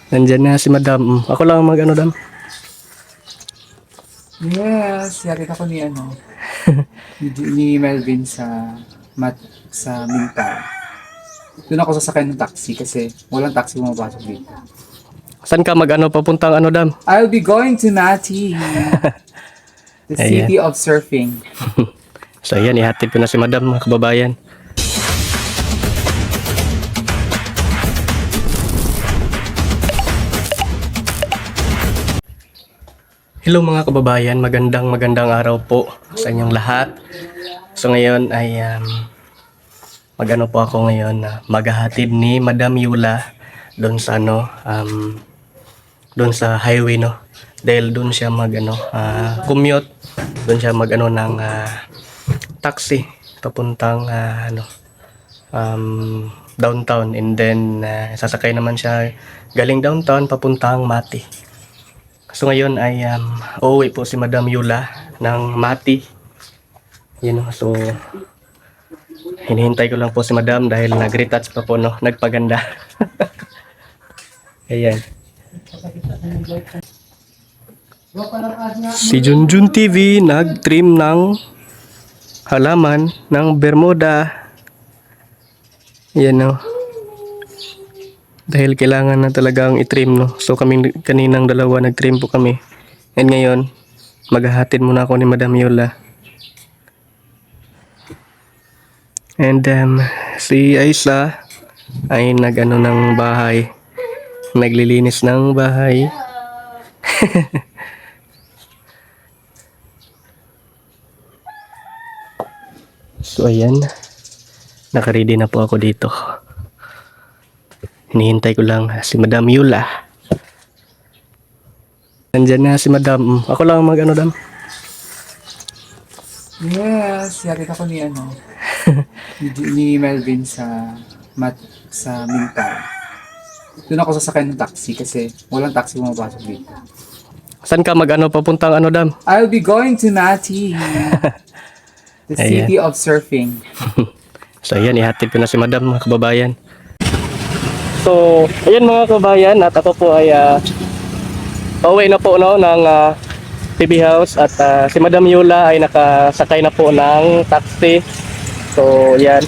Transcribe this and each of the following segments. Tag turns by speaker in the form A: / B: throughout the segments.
A: Nandyan na si Madam. Ako lang mag ano, Dam.
B: Yes, yari ako ni ni Melvin sa Mintal. Doon ako sasakay ng taxi kasi walang taxi pumapasok dito.
A: Saan ka mag ano, papuntang ano, Dam?
B: I'll be going to Nati, the
A: Ayan.
B: city of surfing.
A: So ayan, ihatid ko na si Madam, mga kababayan. Hello mga kababayan, magandang araw po sa inyong lahat. So ngayon ay magano po ako ngayon na maghahatid ni Madam Yula doon sa doon sa highway, no. Dahil doon siya commute, doon siya ng taxi papuntang downtown, and then sasakay naman siya galing downtown papuntang Mati. So ngayon ay uuwi po si Madam Yula ng Mati. So hinihintay ko lang po si Madam dahil nag-retouch pa po, no, nagpaganda. Ayan. Si Junjun TV nag-trim ng halaman ng Bermuda. Yan, no. Dahil kailangan na talagang i-trim, no. So kaming kaninang dalawa nag-trim po kami. And ngayon, maghahatid muna ako ni Madam Yola. And si Aisa ay ng bahay. Naglilinis ng bahay. So ayan, nakaready na po ako dito. Hinihintay ko lang si Madam Yula. Nandyan na si Madam. Ako lang mag ano, Dam.
B: Yes, yari ako ni Melvin sa Mintal. Doon ako sasakay ng taxi kasi walang taxi pumapasok dito.
A: Saan ka mag ano, papuntang ano, Dam?
B: I'll be going to Nati, the
A: Ayan.
B: city of surfing.
A: So ayan, ihatid ko na si Madam, mga kababayan. So ayan mga kababayan, at ako po ay pauwi na po, no, ng PB House, at si Madam Yula ay nakasakay na po ng taxi. So yan.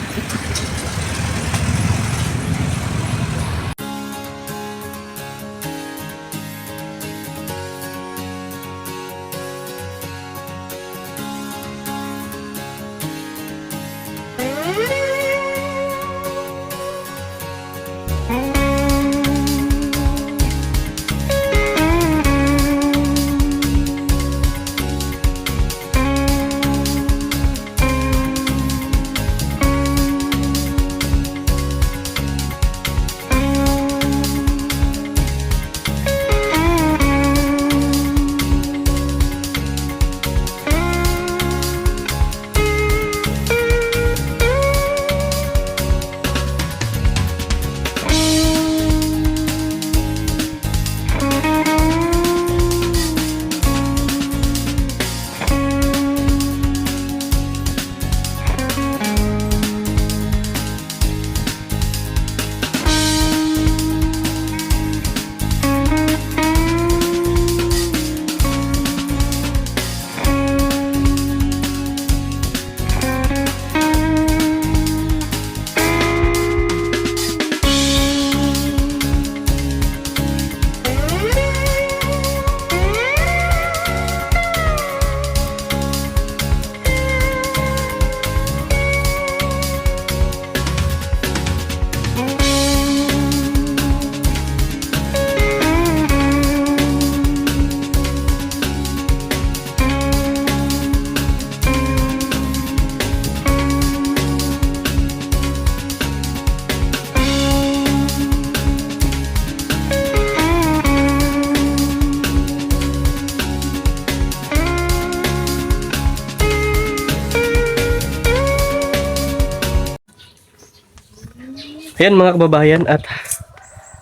A: Ayan mga kababayan, at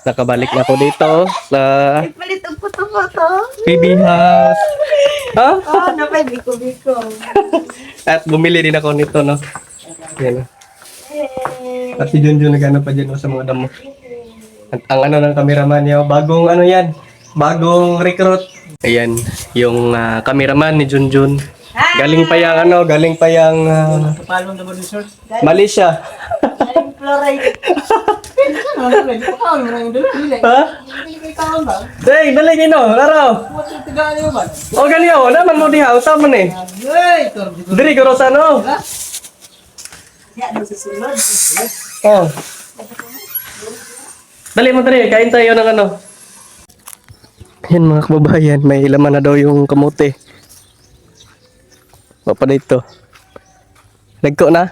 A: nakabalik na ako dito sa
C: Palit ang puto-puto.
A: PB House. Ha?
C: Oh, napay biko-biko.
A: At bumili din ako nito, no. Yan.
C: Eh,
A: At si Junjun nagano pa dyan, no, sa mga damo. Ang ano ng cameraman niya, bagong ano yan, bagong recruit. Ayan, yung cameraman ni Junjun. Galing pa yang Malaysia.
C: Galing Florida.
A: Ha? Day, dali gino, laro. O ganyo, naman mo diha, usap man eh. Diri ko sa ano.
C: Ya, doon sa sulod.
A: Oh. Dali mo dali, kain tayo ng ano. Yan mga kababayan, may laman na daw yung kamote. Pa dito. Nagko na?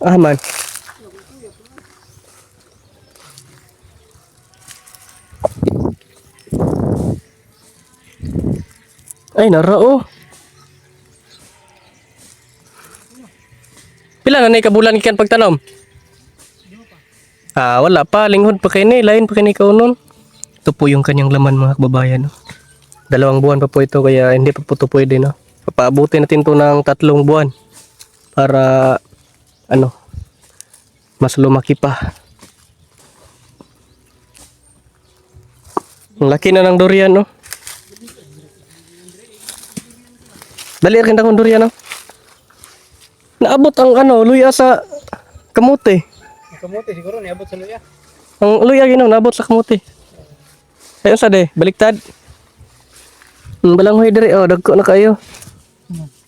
A: Ah man. Ay, narao. Pila na nay kabulan ikan pagtanom? Ah, wala pa. Linghod pa kay ni. Lain pa kay ni kaunon. Ito po yung kanyang laman mga kababayan. No? 2 buwan pa po ito kaya hindi pa po ito pwede. No? Papaabutin natin ito ng 3 buwan. Para ano, mas lumaki pa. Ang laki na ng durian. No? Dali akin akong durian. No? Naabot ang ano, luya sa kamote.
B: Kamote siguro niabot sa luya.
A: Ang luya ginaw naabot sa kamote. Ayun sa de, baliktad. Balanghoy diri, oh, dagko na kayo.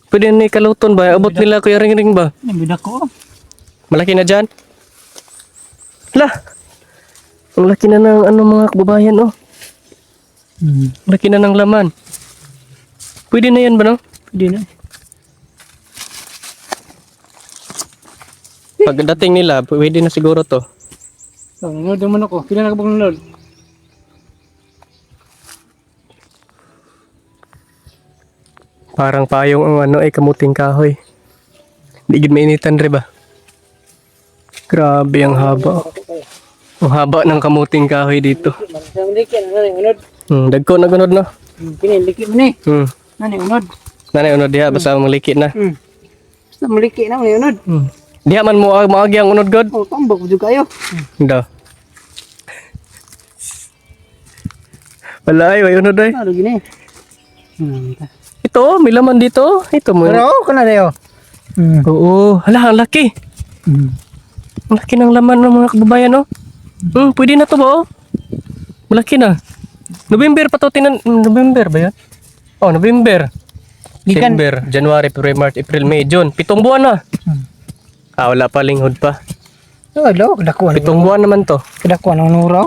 A: Pwede ni kaluton ba? Abot nila kuya ring-ring ba?
B: Nabida ko.
A: Malaki na dyan? Lah! Ang laki na ng ano mga kababayan, oh. Laki na ng laman. Pwede na yan ba, no?
B: Pwede na.
A: Pagdating nila, pwede na siguro to.
B: So, nanood naman ako. Pila na ka bang nanood?
A: Parang payong ang ano kamuting kahoy. Hindi gid mainitan rin ba? Grabe ang haba. Ang haba ng kamuting kahoy dito.
B: Ang liki na unod.
A: Dagko na gunod no.
B: Kini liki mo ni. Nani unod.
A: Nanay unod diha basta maliki na.
B: Basta maliki na mo unod.
A: Diha man mo maagi ang unod god.
B: Oh, tambok jud kayo.
A: Daw. Wala ay, way unod ay.
B: Ano gini?
A: Ito, may laman dito. Ito mo.
B: Pero kana dayo.
A: Oo, hala, ang laki. Ang laki ng laman ng mga kababayan, no? Pwede na to ba, oh? Malaki na. November pa to, November ba yan? Oh, November.
B: Gikan.
A: December, January, February, March, April, May, June. 7 buwan na. Ah, wala pa linghod pa.
B: Oh, lo, kadakuan.
A: 7 buwan naman to.
B: Kadakuan ng nura.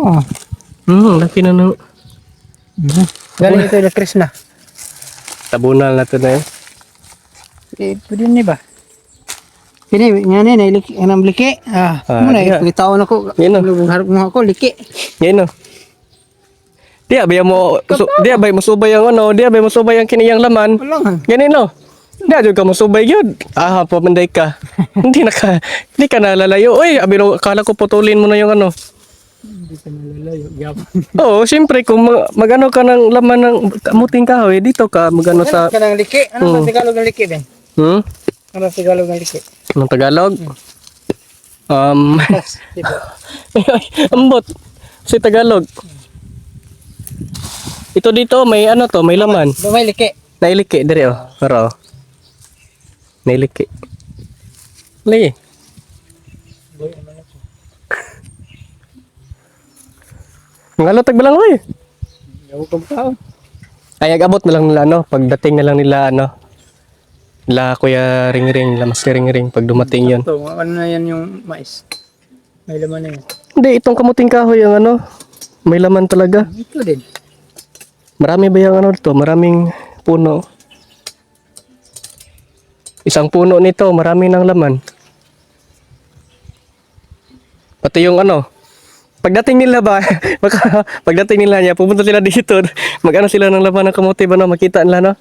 A: Laki na ng
B: Galing ito ila Chris na.
A: tabunal na to na yun.
B: Pwede ni ba? Kini nga ni liki anam liki. Mo na
A: yeah.
B: ipitaw nako.
A: Yan o.
B: Harap mo ako liki.
A: Yan o. Diya ba mo diya ba mo subay ang ano, diya ba mo subay ang kiniyang laman?
B: Wala.
A: Ganin no. Diya jud ka mo subay gyud. Pamanday ka. hindi ka nalalayo. Oy, abiro akala ko putulin mo na yung ano.
B: Hindi ka nalalayo. Yap.
A: Oo, siyempre kung magano ka ng laman ng kamuting kahoy, dito ka magano sa
B: Kanang liki. Ano ba Tagalog ng liki ben? Ano ba Tagalog ng liki?
A: Anong Tagalog?
B: Diba?
A: Ambot. Si Tagalog. Ito dito, may ano to, may laman.
B: Lumay liki.
A: Nailiki, diri oh. Pero, nailiki. Lagi. Ngalo tagbalang oy.
B: Yaw ka ba?
A: Ay, abot na lang nila, no? Pagdating na lang nila, ano? La Kuya Ring-Ring, la Master Ring-Ring, pag dumating yun.
B: So, ano na yan yung mais? May laman na yan.
A: Hindi, itong kamuting kahoy, ang ano, may laman talaga.
B: Ito din.
A: Marami ba yung ano dito? Maraming puno. Isang puno nito, marami ng laman. Pati yung ano, pagdating nila ba, pagdating nila niya, pupunta sila dito, mag-ano sila ng laman ng kamote ba, no? Makita nila, no?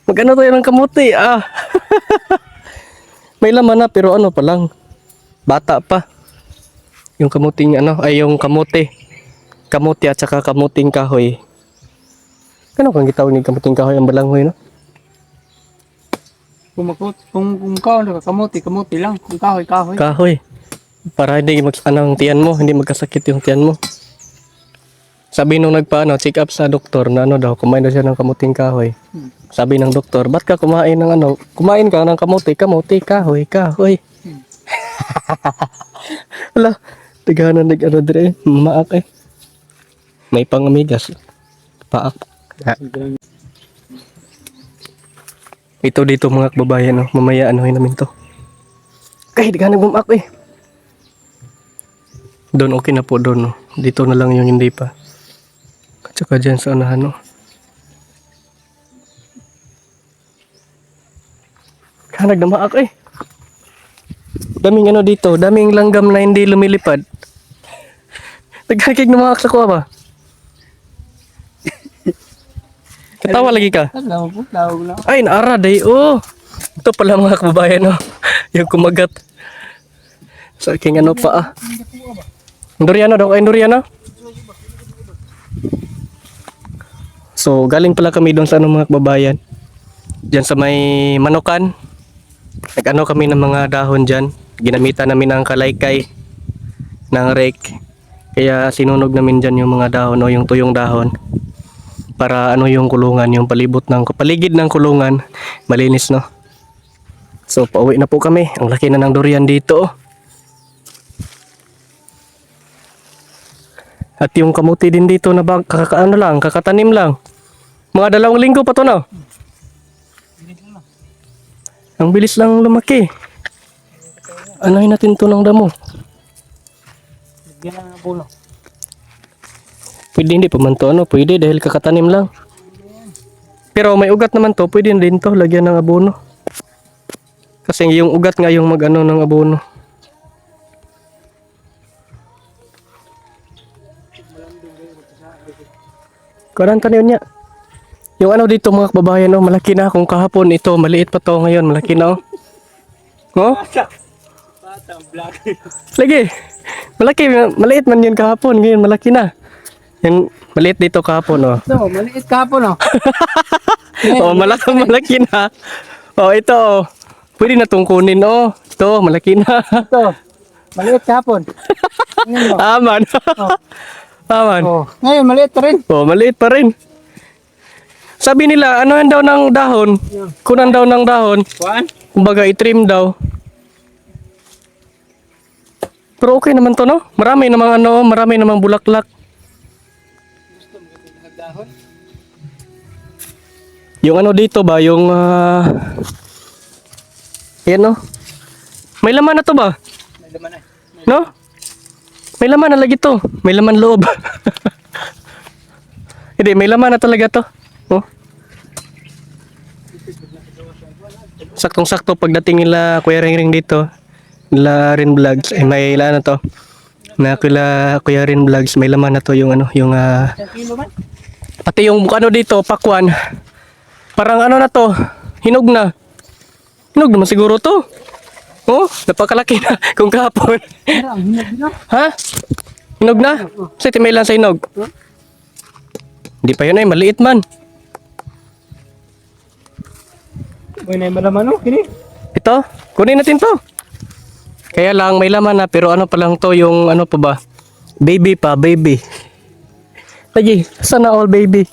A: Mag-ano tayo ng kamote, May laman na, pero ano pa lang, bata pa. Yung kamuting, ano, ay yung kamote. Kamote at saka kamuting kahoy. Ano kang gitawag ni kamuting kahoy ang balanghoy, no?
B: Kung kahoy na kamuti lang. Kung kahoy.
A: Kahoy. Para hindi anong tiyan mo, hindi magkasakit yung tiyan mo. Sabi nung check up sa doktor na ano daw, kumain daw siya ng kamuting kahoy. Sabi ng doktor, ba't ka kumain ng ano? Kumain ka ng kamuti, kahoy, kahoy. Wala, tiganan nag-ano dire, maak eh. May pangamigas. Paak. Ha. Ito dito mga kababayan, no? Mamaya anuhin namin to. Kahit ka nagbumak eh. Doon okay na po doon. No? Dito na lang yung hindi pa. At saka dyan sa unahan. No? Kaya nagdamaak eh. Daming ano dito. Daming langgam na hindi lumilipad. Nagkakig namaak sa kuha ba? Katawa lagi ka?
B: Tawag lang.
A: Ay, naara day. Oh. Ito pala mga kababayan. No? Yung kumagat. Sa aking ano pa ah. Duriano daw kayo duriano. So galing pala kami doon sa ano mga kababayan. Diyan sa may Manukan. Nag-ano kami ng mga dahon dyan. Ginamitan namin ng kalaykay ng rake. Kaya sinunog namin dyan yung mga dahon o yung tuyong dahon. Para ano yung kulungan, yung paligid ng kulungan. Malinis no. So pauwi na po kami. Ang laki na ng durian dito. At yung kamuti din dito na kakatanim lang. Mga 2 linggo pa to na. Ang bilis lang lumaki. Anahin natin to ng damo.
B: Yan ang puno.
A: Pwede hindi pa man to pwede dahil kakatanim lang. Pero may ugat naman to, pwede din to lagyan ng abono. Kasi yung ugat nga yung mag-ano ng abono. Karanta na yun niya. Yung ano dito mga kababayan, malaki na. Kung kahapon ito, maliit pa to ngayon. Malaki na, oh. Lagi. Malaki. Maliit man yun kahapon. Ngayon, malaki na. Yung maliit dito kahapon, oh.
B: Ito, maliit kahapon, oh.
A: Oh, malaki na. Oh, ito, oh. Pwede na itong kunin, oh. Ito, malaki na.
B: Ito, maliit kahapon. Ngayon, oh.
A: Aman. Aman.
B: Oh, ngayon, maliit pa rin.
A: Oh, maliit pa rin. Sabi nila, ano yan daw ng dahon? Kunan daw ng dahon.
B: Kuan?
A: Kumbaga, i-trim daw. Pero okay naman to, no? Marami namang bulaklak. Yung ano dito ba, yung yan, no? May laman na to ba?
B: May laman na.
A: No? May laman na lagi to. May laman loob. Hindi, may laman na talaga to. Oh. Saktong-sakto pagdating nila Kuya Ring dito. Nila Rin Vlogs. Eh, may ilan na to. Na Kuya Rin Vlogs. May laman na to yung ano. Yung pati yung ano dito, pakwan. Parang ano na to. Hinog na. Hinog naman siguro to. Oh, napakalaki na kung kahapon.
B: Ang hinag na.
A: Ha? Hinog na? Kasi may lang sa hinog. Hindi pa yun ay maliit man.
B: May na yung malaman, oh. Kini.
A: Ito, kunin natin to. Kaya lang may laman na pero ano pa lang to yung ano pa ba? Baby pa, baby. Lagi, sana all baby.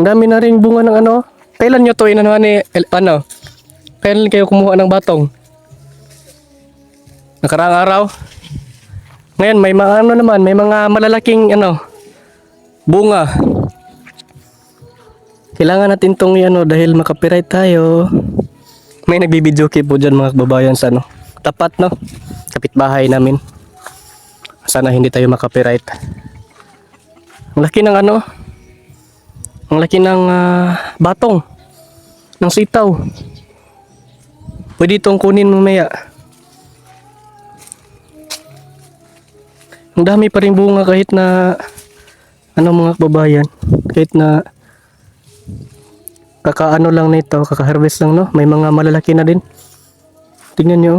A: Ang dami na rin bunga ng ano. Kailan nyo to inanuhan ni ano? Kailan kayo kumuha ng batong? Nakaraang araw? Ngayon may mga ano naman, may mga malalaking ano bunga. Kailangan natin tong ano dahil makapiright tayo. May nagbibideo po dyan mga kababayan sa ano. Tapat no? Kapitbahay namin. Sana hindi tayo makapiright. Ang laki ng ano. Ang laki ng batong. Ng sitaw. Pwede itong kunin mamaya. Ang dami pa rin bunga kahit na ano mga kababayan. Kahit na kakaano lang nito, kaka-harvest lang no. May mga malalaki na din. Tingnan nyo.